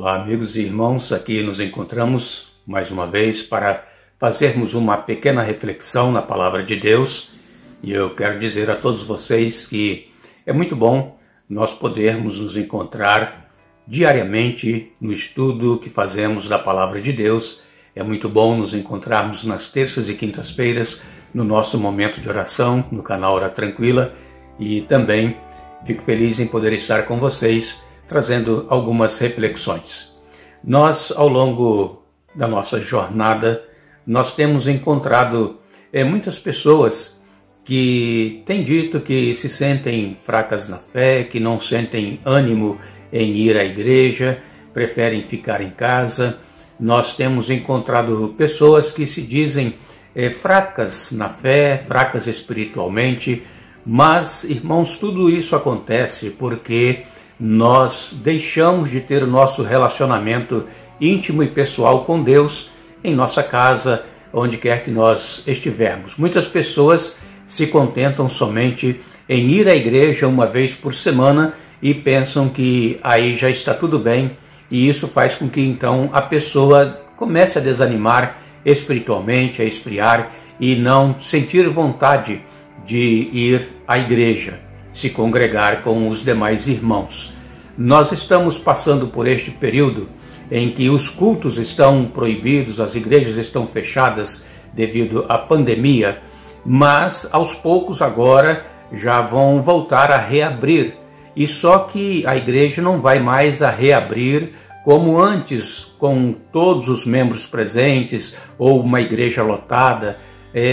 Olá, amigos e irmãos, aqui nos encontramos mais uma vez para fazermos uma pequena reflexão na Palavra de Deus. E eu quero dizer a todos vocês que é muito bom nós podermos nos encontrar diariamente no estudo que fazemos da Palavra de Deus. É muito bom nos encontrarmos nas terças e quintas-feiras no nosso momento de oração, no canal Hora Tranquila. E também fico feliz em poder estar com vocês, trazendo algumas reflexões. Nós, ao longo da nossa jornada, nós temos encontrado muitas pessoas que têm dito que se sentem fracas na fé, que não sentem ânimo em ir à igreja, preferem ficar em casa. Nós temos encontrado pessoas que se dizem fracas na fé, fracas espiritualmente, mas, irmãos, tudo isso acontece porque nós deixamos de ter o nosso relacionamento íntimo e pessoal com Deus em nossa casa, onde quer que nós estivermos. Muitas pessoas se contentam somente em ir à igreja uma vez por semana e pensam que aí já está tudo bem, e isso faz com que então a pessoa comece a desanimar espiritualmente, a esfriar e não sentir vontade de ir à igreja, se congregar com os demais irmãos. Nós estamos passando por este período em que os cultos estão proibidos, as igrejas estão fechadas devido à pandemia, mas aos poucos agora já vão voltar a reabrir. E só que a igreja não vai mais a reabrir como antes, com todos os membros presentes ou uma igreja lotada.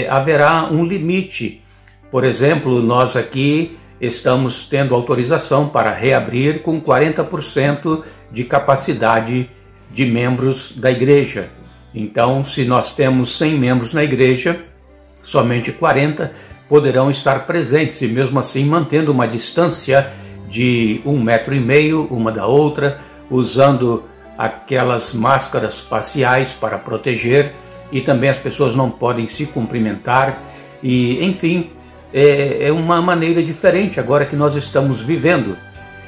Haverá um limite. Por exemplo, nós aqui estamos tendo autorização para reabrir com 40% de capacidade de membros da igreja. Então, se nós temos 100 membros na igreja, somente 40 poderão estar presentes, e mesmo assim mantendo uma distância de 1,5 metro uma da outra, usando aquelas máscaras faciais para proteger, e também as pessoas não podem se cumprimentar, e enfim, é uma maneira diferente agora que nós estamos vivendo.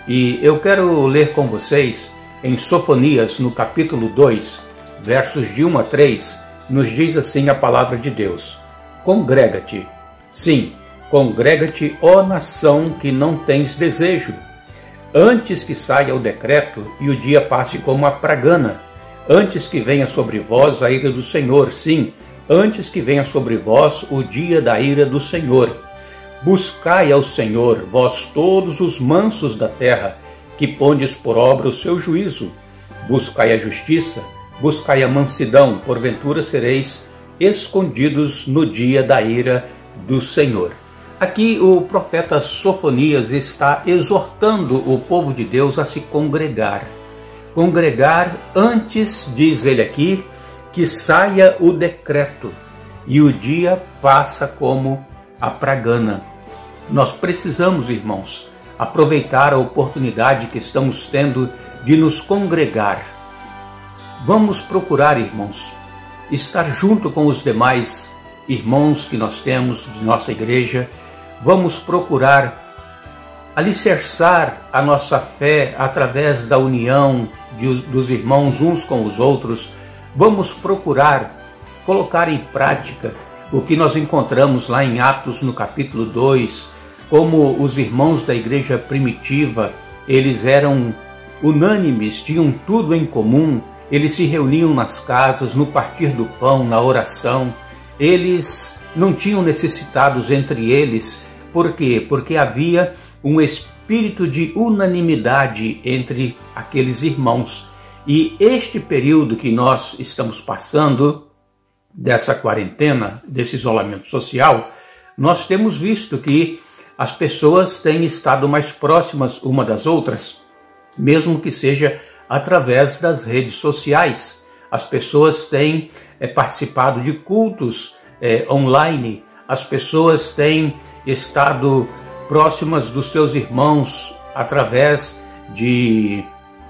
E eu quero ler com vocês em Sofonias, no capítulo 2, versos de 1 a 3, nos diz assim a palavra de Deus: Congrega-te, sim, congrega-te, ó nação que não tens desejo, antes que saia o decreto e o dia passe como a pragana, antes que venha sobre vós a ira do Senhor, sim, antes que venha sobre vós o dia da ira do Senhor. Buscai ao Senhor, vós todos os mansos da terra, que pondes por obra o seu juízo. Buscai a justiça, buscai a mansidão, porventura sereis escondidos no dia da ira do Senhor. Aqui o profeta Sofonias está exortando o povo de Deus a se congregar. Congregar antes, diz ele aqui, que saia o decreto e o dia passa como a pragana. Nós precisamos, irmãos, aproveitar a oportunidade que estamos tendo de nos congregar. Vamos procurar, irmãos, estar junto com os demais irmãos que nós temos de nossa igreja. Vamos procurar alicerçar a nossa fé através da união dos irmãos uns com os outros. Vamos procurar colocar em prática o que nós encontramos lá em Atos, no capítulo 2, como os irmãos da igreja primitiva, eles eram unânimes, tinham tudo em comum, eles se reuniam nas casas, no partir do pão, na oração. Eles não tinham necessitados entre eles. Por quê? Porque havia um espírito de unanimidade entre aqueles irmãos. E este período que nós estamos passando, dessa quarentena, desse isolamento social, nós temos visto que as pessoas têm estado mais próximas uma das outras, mesmo que seja através das redes sociais. As pessoas têm participado de cultos online, as pessoas têm estado próximas dos seus irmãos através de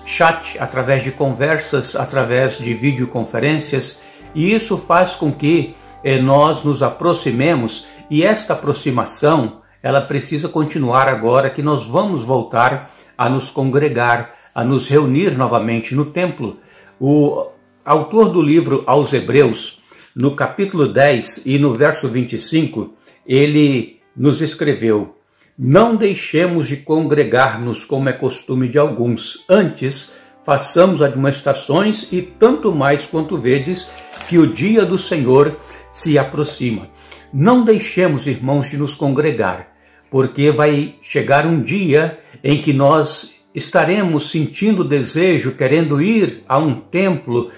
chat, através de conversas, através de videoconferências, e isso faz com que nós nos aproximemos, e esta aproximação ela precisa continuar agora que nós vamos voltar a nos congregar, a nos reunir novamente no templo. O autor do livro aos Hebreus, no capítulo 10 e no verso 25, ele nos escreveu: não deixemos de congregar-nos como é costume de alguns, antes façamos admoestações e tanto mais quanto vedes que o dia do Senhor se aproxima. Não deixemos, irmãos, de nos congregar, porque vai chegar um dia em que nós estaremos sentindo desejo, querendo ir a um templo,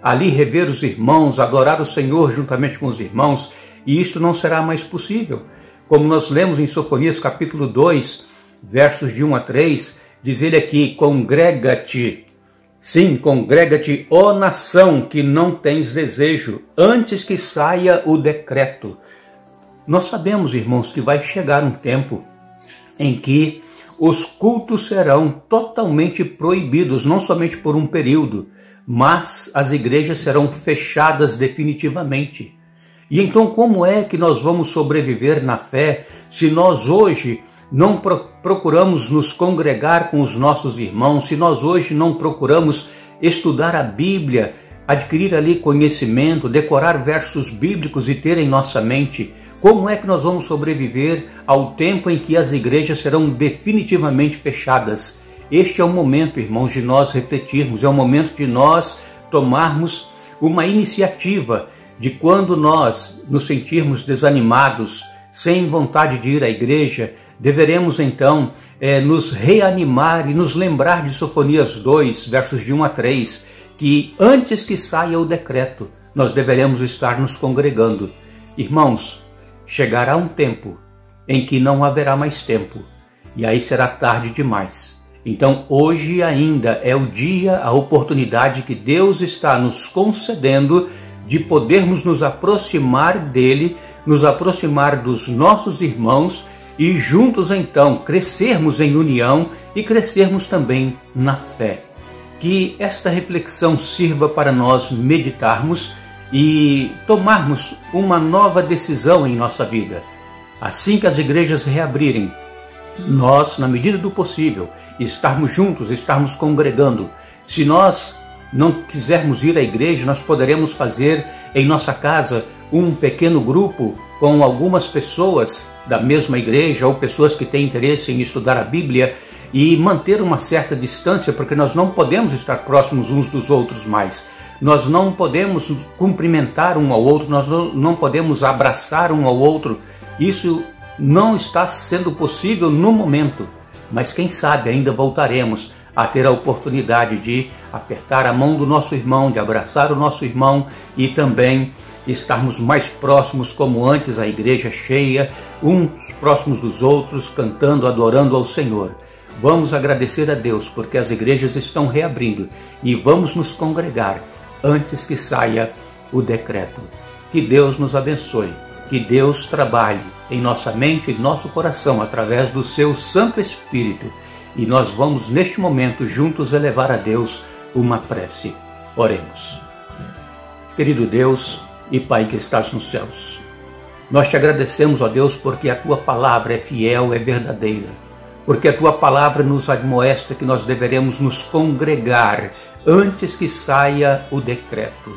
ali rever os irmãos, adorar o Senhor juntamente com os irmãos, e isso não será mais possível. Como nós lemos em Sofonias capítulo 2, versos de 1 a 3, diz ele aqui: congrega-te, sim, congrega-te, ó nação que não tens desejo, antes que saia o decreto. Nós sabemos, irmãos, que vai chegar um tempo em que os cultos serão totalmente proibidos, não somente por um período, mas as igrejas serão fechadas definitivamente. E então como é que nós vamos sobreviver na fé se nós hoje não procuramos nos congregar com os nossos irmãos, se nós hoje não procuramos estudar a Bíblia, adquirir ali conhecimento, decorar versos bíblicos e ter em nossa mente? Como é que nós vamos sobreviver ao tempo em que as igrejas serão definitivamente fechadas? Este é o momento, irmãos, de nós refletirmos, é o momento de nós tomarmos uma iniciativa de quando nós nos sentirmos desanimados, sem vontade de ir à igreja, deveremos então nos reanimar e nos lembrar de Sofonias 2, versos de 1 a 3, que antes que saia o decreto, nós deveremos estar nos congregando. Irmãos, chegará um tempo em que não haverá mais tempo, e aí será tarde demais. Então hoje ainda é o dia, a oportunidade que Deus está nos concedendo de podermos nos aproximar dele, nos aproximar dos nossos irmãos e juntos então crescermos em união e crescermos também na fé. Que esta reflexão sirva para nós meditarmos e tomarmos uma nova decisão em nossa vida. Assim que as igrejas reabrirem, nós, na medida do possível, estarmos juntos, estarmos congregando. Se nós não quisermos ir à igreja, nós poderemos fazer em nossa casa um pequeno grupo com algumas pessoas da mesma igreja ou pessoas que têm interesse em estudar a Bíblia e manter uma certa distância, porque nós não podemos estar próximos uns dos outros mais. Nós não podemos cumprimentar um ao outro, nós não podemos abraçar um ao outro. Isso não está sendo possível no momento, mas quem sabe ainda voltaremos a ter a oportunidade de apertar a mão do nosso irmão, de abraçar o nosso irmão e também estarmos mais próximos como antes, a igreja cheia, uns próximos dos outros, cantando, adorando ao Senhor. Vamos agradecer a Deus porque as igrejas estão reabrindo e vamos nos congregar antes que saia o decreto. Que Deus nos abençoe, que Deus trabalhe em nossa mente e nosso coração através do seu Santo Espírito. E nós vamos neste momento juntos elevar a Deus uma prece. Oremos. Querido Deus e Pai que estás nos céus, nós te agradecemos, ó Deus, porque a tua palavra é fiel, é verdadeira, porque a tua palavra nos admoesta que nós deveremos nos congregar antes que saia o decreto.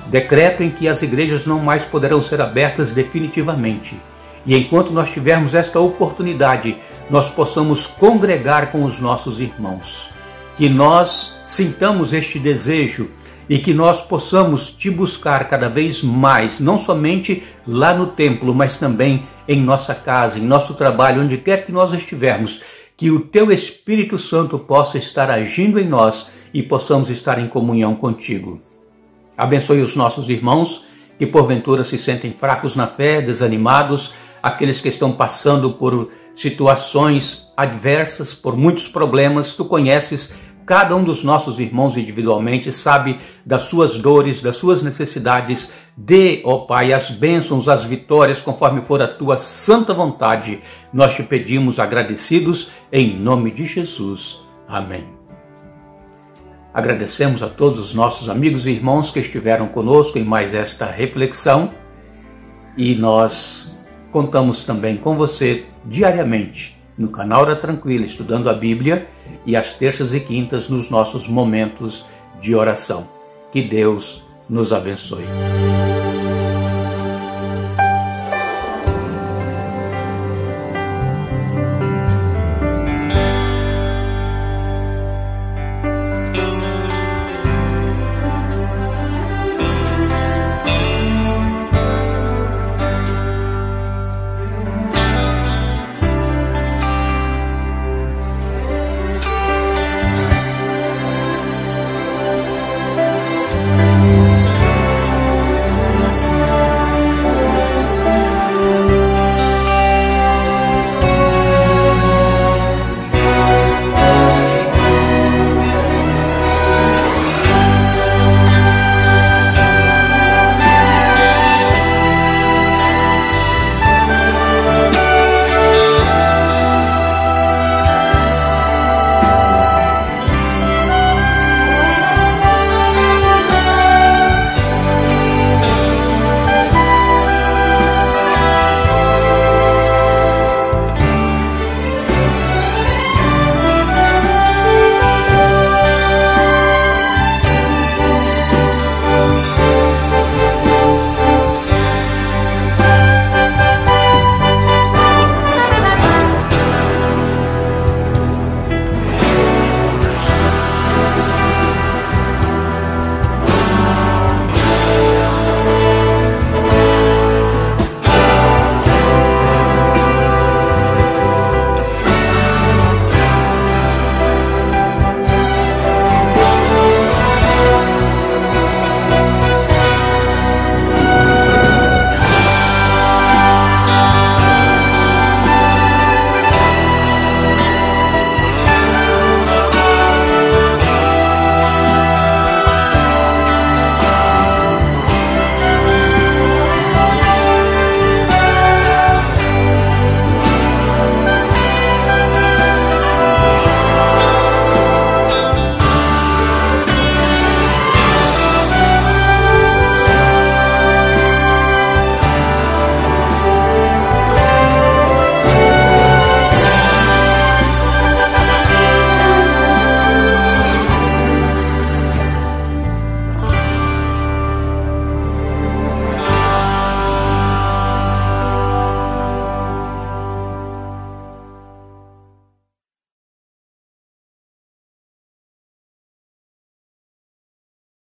Decreto em que as igrejas não mais poderão ser abertas definitivamente. E enquanto nós tivermos esta oportunidade, nós possamos congregar com os nossos irmãos. Que nós sintamos este desejo e que nós possamos te buscar cada vez mais, não somente lá no templo, mas também em nossa casa, em nosso trabalho, onde quer que nós estivermos, que o teu Espírito Santo possa estar agindo em nós e possamos estar em comunhão contigo. Abençoe os nossos irmãos que porventura se sentem fracos na fé, desanimados, aqueles que estão passando por situações adversas, por muitos problemas. Tu conheces cada um dos nossos irmãos individualmente, sabe das suas dores, das suas necessidades. Dê, ó Pai, as bênçãos, as vitórias, conforme for a tua santa vontade. Nós te pedimos agradecidos em nome de Jesus. Amém. Agradecemos a todos os nossos amigos e irmãos que estiveram conosco em mais esta reflexão e nós contamos também com você diariamente no canal Hora Tranquila, estudando a Bíblia, e às terças e quintas nos nossos momentos de oração. Que Deus nos abençoe.